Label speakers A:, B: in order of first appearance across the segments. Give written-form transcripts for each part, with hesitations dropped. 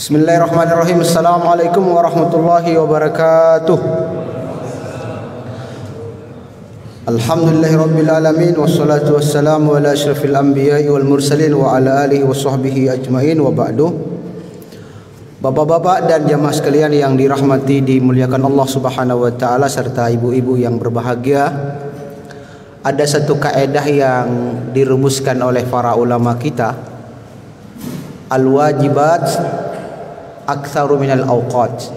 A: Bismillahirrahmanirrahim. Assalamualaikum warahmatullahi wabarakatuh. Alhamdulillahirabbil alamin wassalatu wassalamu ala asyrafil anbiya'i wal mursalin wa ala alihi washabbihi ajmain wa ba'du. Bapak-bapak dan jamaah sekalian yang dirahmati dimuliakan Allah Subhanahu wa taala serta ibu-ibu yang berbahagia. Ada satu kaedah yang dirumuskan oleh para ulama kita. Al-wajibat aktsaru minal awqat.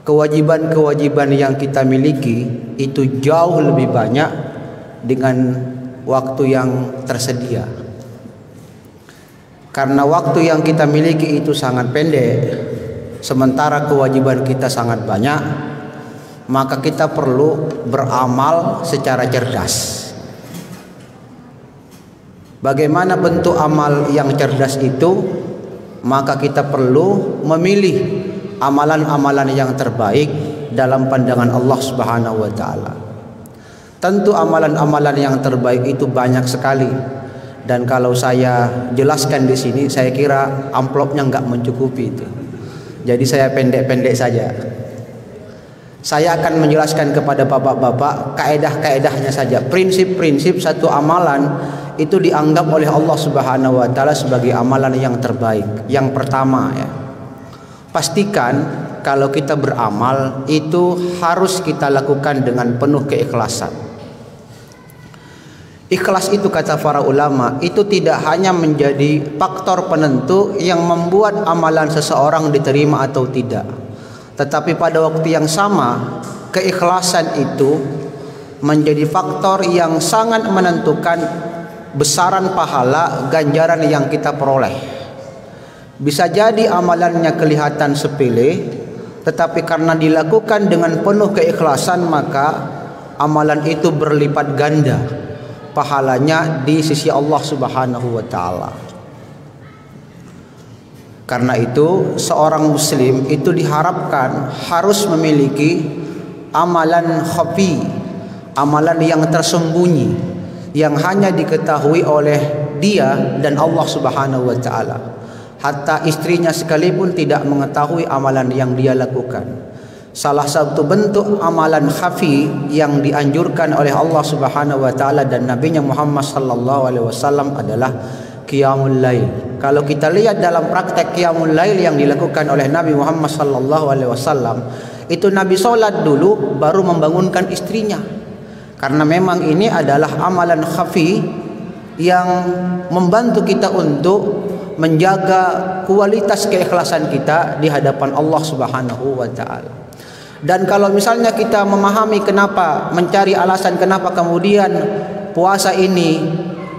A: Kewajiban-kewajiban yang kita miliki itu jauh lebih banyak dengan waktu yang tersedia. Karena waktu yang kita miliki itu sangat pendek, sementara kewajiban kita sangat banyak, maka kita perlu beramal secara cerdas. Bagaimana bentuk amal yang cerdas itu? Maka kita perlu memilih amalan-amalan yang terbaik dalam pandangan Allah Subhanahu wa taala. Tentu amalan-amalan yang terbaik itu banyak sekali. Dan kalau saya jelaskan di sini, saya kira amplopnya nggak mencukupi itu. Jadi saya pendek-pendek saja. Saya akan menjelaskan kepada bapak-bapak kaedah-kaedahnya saja. Prinsip-prinsip satu amalan itu dianggap oleh Allah Subhanahu wa taala sebagai amalan yang terbaik. Yang pertama ya, pastikan kalau kita beramal itu harus kita lakukan dengan penuh keikhlasan. Ikhlas itu kata para ulama itu tidak hanya menjadi faktor penentu yang membuat amalan seseorang diterima atau tidak, tetapi pada waktu yang sama keikhlasan itu menjadi faktor yang sangat menentukan besaran pahala ganjaran yang kita peroleh. Bisa jadi amalannya kelihatan sepele, tetapi karena dilakukan dengan penuh keikhlasan maka amalan itu berlipat ganda pahalanya di sisi Allah Subhanahu wa taala. Karena itu seorang muslim itu diharapkan harus memiliki amalan khafi, amalan yang tersembunyi, yang hanya diketahui oleh dia dan Allah Subhanahu wa taala. Hatta istrinya sekalipun tidak mengetahui amalan yang dia lakukan. Salah satu bentuk amalan khafi yang dianjurkan oleh Allah Subhanahu wa taala dan Nabi-Nya Muhammad sallallahu alaihi wasallam adalah qiyamul lail. Kalau kita lihat dalam praktek qiyamul lail yang dilakukan oleh Nabi Muhammad sallallahu alaihi wasallam, itu Nabi salat dulu baru membangunkan istrinya. Karena memang ini adalah amalan khafi yang membantu kita untuk menjaga kualitas keikhlasan kita di hadapan Allah Subhanahu wa taala. Dan kalau misalnya kita memahami kenapa, mencari alasan kenapa kemudian puasa ini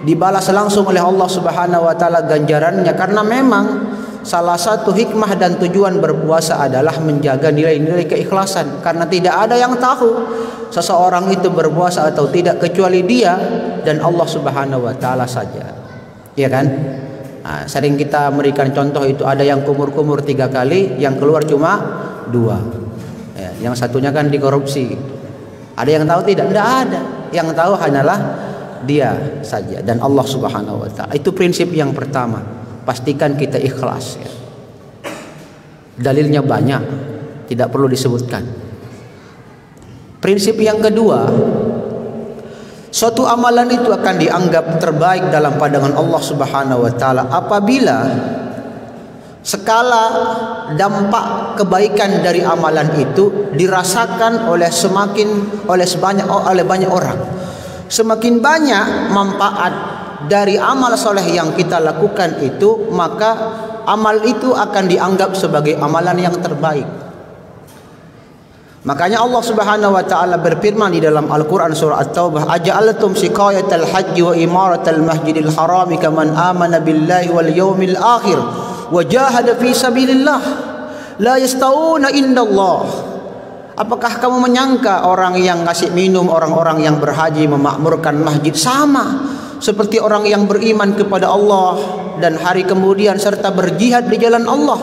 A: dibalas langsung oleh Allah Subhanahu wa taala ganjarannya, karena memang salah satu hikmah dan tujuan berpuasa adalah menjaga nilai-nilai keikhlasan. Karena tidak ada yang tahu seseorang itu berpuasa atau tidak kecuali dia dan Allah Subhanahu wa taala saja. Iya kan? Nah, sering kita memberikan contoh itu, ada yang kumur-kumur 3 kali, yang keluar cuma 2. Ya, yang satunya kan dikorupsi. Ada yang tahu tidak? Tidak ada. Yang tahu hanyalah dia saja dan Allah Subhanahu wa taala. Itu prinsip yang pertama. Pastikan kita ikhlas ya. Dalilnya banyak, tidak perlu disebutkan. Prinsip yang kedua, suatu amalan itu akan dianggap terbaik dalam pandangan Allah Subhanahu wa taala apabila skala dampak kebaikan dari amalan itu dirasakan oleh banyak orang. Semakin banyak manfaat dari amal soleh yang kita lakukan itu, maka amal itu akan dianggap sebagai amalan yang terbaik. Makanya Allah Subhanahu wa taala berfirman di dalam Al-Qur'an surah At-Taubah, "Aja'altum siqayatal hajji wa imaratal masjidil harami kaman amana billahi wal yawmil akhir wa jahada fi sabilillah la yastawuna indallah." Apakah kamu menyangka orang yang ngasih minum orang-orang yang berhaji memakmurkan masjid sama seperti orang yang beriman kepada Allah dan hari kemudian serta berjihad di jalan Allah?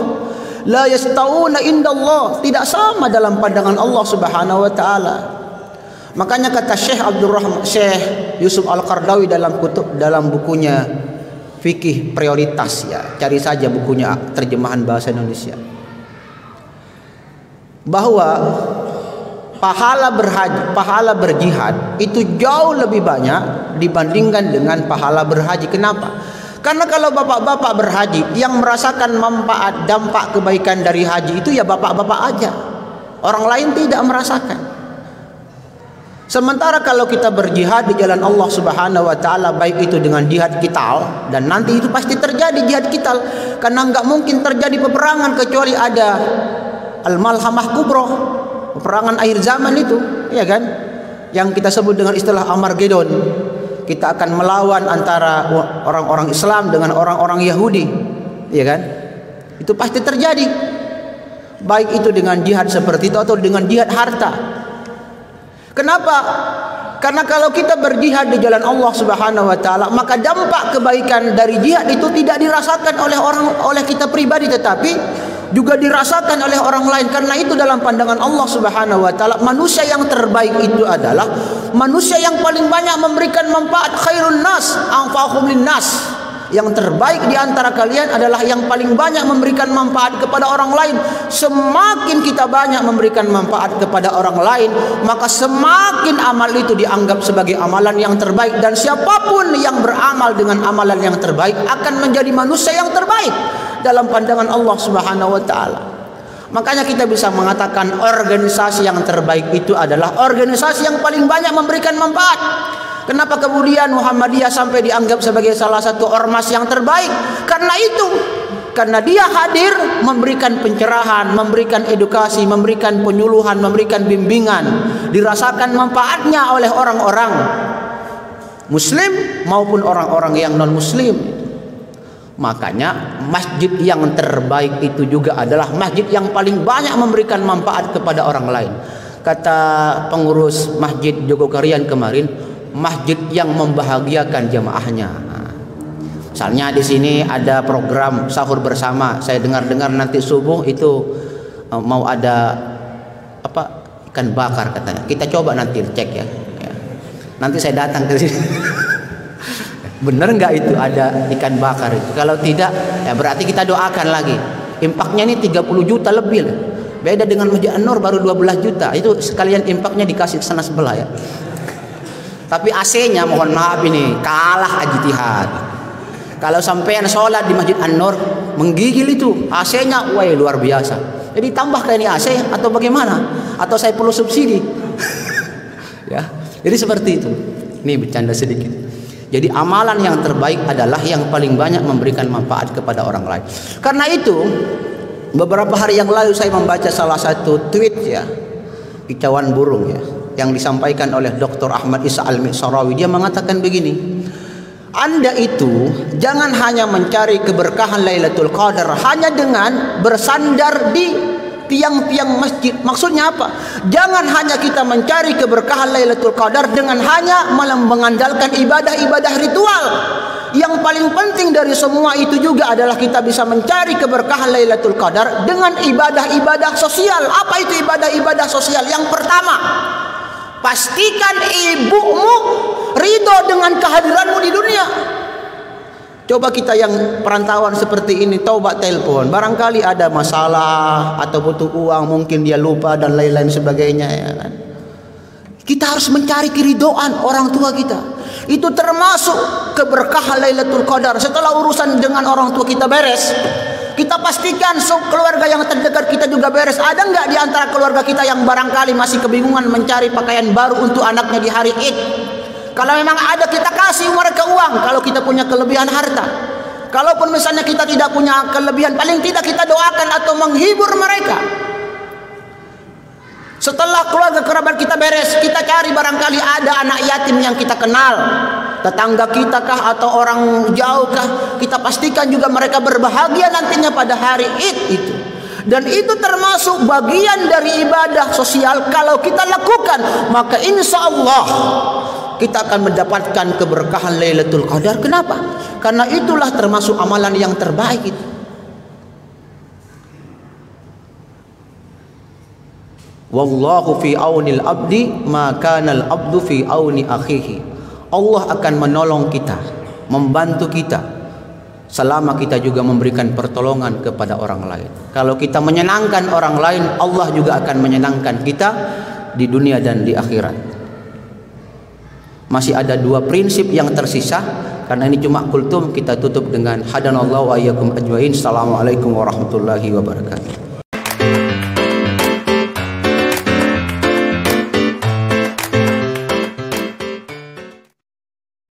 A: La yastawuna indallah, tidak sama dalam pandangan Allah Subhanahu wa taala. Makanya kata Syekh Yusuf Al-Qaradawi dalam bukunya fikih prioritas ya. Cari saja bukunya terjemahan bahasa Indonesia. Bahwa pahala berjihad itu jauh lebih banyak dibandingkan dengan pahala berhaji. Kenapa? Karena kalau bapak-bapak berhaji yang merasakan manfaat dampak kebaikan dari haji itu ya bapak-bapak aja. Orang lain tidak merasakan. Sementara kalau kita berjihad di jalan Allah Subhanahu wa taala, baik itu dengan jihad qital, dan nanti itu pasti terjadi jihad qital, karena nggak mungkin terjadi peperangan kecuali ada al-malhamah kubra, peperangan akhir zaman itu, ya kan? Yang kita sebut dengan istilah Armageddon. Kita akan melawan antara orang-orang Islam dengan orang-orang Yahudi, ya kan? Itu pasti terjadi. Baik itu dengan jihad seperti itu atau dengan jihad harta. Kenapa? Karena kalau kita berjihad di jalan Allah Subhanahu wa taala, maka dampak kebaikan dari jihad itu tidak dirasakan oleh kita pribadi, tetapi juga dirasakan oleh orang lain. Karena itu dalam pandangan Allah Subhanahu wa taala, manusia yang terbaik itu adalah manusia yang paling banyak memberikan manfaat. Khairun nas anfa'uhum linnas. Yang terbaik di antara kalian adalah yang paling banyak memberikan manfaat kepada orang lain. Semakin kita banyak memberikan manfaat kepada orang lain, maka semakin amal itu dianggap sebagai amalan yang terbaik. Dan siapapun yang beramal dengan amalan yang terbaik akan menjadi manusia yang terbaik dalam pandangan Allah Subhanahu wa taala. Makanya kita bisa mengatakan organisasi yang terbaik itu adalah organisasi yang paling banyak memberikan manfaat. Kenapa kemudian Muhammadiyah sampai dianggap sebagai salah satu ormas yang terbaik? Karena itu, karena dia hadir memberikan pencerahan, memberikan edukasi, memberikan penyuluhan, memberikan bimbingan, dirasakan manfaatnya oleh orang-orang Muslim maupun orang-orang yang non-Muslim. Makanya masjid yang terbaik itu juga adalah masjid yang paling banyak memberikan manfaat kepada orang lain. Kata pengurus Masjid Jogokarian kemarin, masjid yang membahagiakan jamaahnya. Misalnya di sini ada program sahur bersama. Saya dengar-dengar nanti subuh itu mau ada apa, ikan bakar katanya. Kita coba nanti cek ya. Nanti saya datang ke sini. Bener nggak itu ada ikan bakar itu? Kalau tidak, ya berarti kita doakan lagi. Impaknya ini 30 juta lebih lah. Beda dengan Masjid An-Nur baru 12 juta. Itu sekalian impaknya dikasih ke sana sebelah ya. Tapi AC-nya mohon maaf ini kalah Al-Ittihad. Kalau sampean sholat di Masjid An-Nur menggigil itu AC-nya, wah luar biasa. Jadi tambahkan ini AC atau bagaimana? Atau saya perlu subsidi? Ya, jadi seperti itu. Ini bercanda sedikit. Jadi amalan yang terbaik adalah yang paling banyak memberikan manfaat kepada orang lain. Karena itu beberapa hari yang lalu saya membaca salah satu tweet ya, kicauan burung ya, yang disampaikan oleh Dr. Ahmad Isa Al-Mi'sarawi. Dia mengatakan begini, Anda itu jangan hanya mencari keberkahan Lailatul Qadar hanya dengan bersandar di tiang-tiang masjid. Maksudnya apa? Jangan hanya kita mencari keberkahan Lailatul Qadar dengan hanya mengandalkan ibadah-ibadah ritual. Yang paling penting dari semua itu juga adalah kita bisa mencari keberkahan Lailatul Qadar dengan ibadah-ibadah sosial. Apa itu ibadah-ibadah sosial? Yang pertama, pastikan ibumu ridho dengan kehadiranmu di dunia. Coba kita yang perantauan seperti ini, taubat telepon. Barangkali ada masalah atau butuh uang, mungkin dia lupa dan lain-lain sebagainya ya kan. Kita harus mencari keridhaan orang tua kita. Itu termasuk keberkahan Lailatul Qadar. Setelah urusan dengan orang tua kita beres, kita pastikan keluarga yang terdekat kita juga beres. Ada nggak di antara keluarga kita yang barangkali masih kebingungan mencari pakaian baru untuk anaknya di hari Id? Kalau memang ada, kita kasih mereka uang. Kalau kita punya kelebihan harta. Kalaupun misalnya kita tidak punya kelebihan, paling tidak kita doakan atau menghibur mereka. Setelah keluarga kerabat kita beres, kita cari barangkali ada anak yatim yang kita kenal, tetangga kita kah atau orang jauh kah. Kita pastikan juga mereka berbahagia nantinya pada hari Id itu. Dan itu termasuk bagian dari ibadah sosial. Kalau kita lakukan, maka insya Allah kita akan mendapatkan keberkahan Lailatul Qadar. Kenapa? Karena itulah termasuk amalan yang terbaik itu. Wallahu fi aunil abdi ma kana al abdu fi auni akhihi. Allah akan menolong kita, membantu kita selama kita juga memberikan pertolongan kepada orang lain. Kalau kita menyenangkan orang lain, Allah juga akan menyenangkan kita di dunia dan di akhirat. Masih ada 2 prinsip yang tersisa. Karena ini cuma kultum, kita tutup dengan hadanallahu wa iyyakum ajmain. Assalamualaikum warahmatullahi wabarakatuh.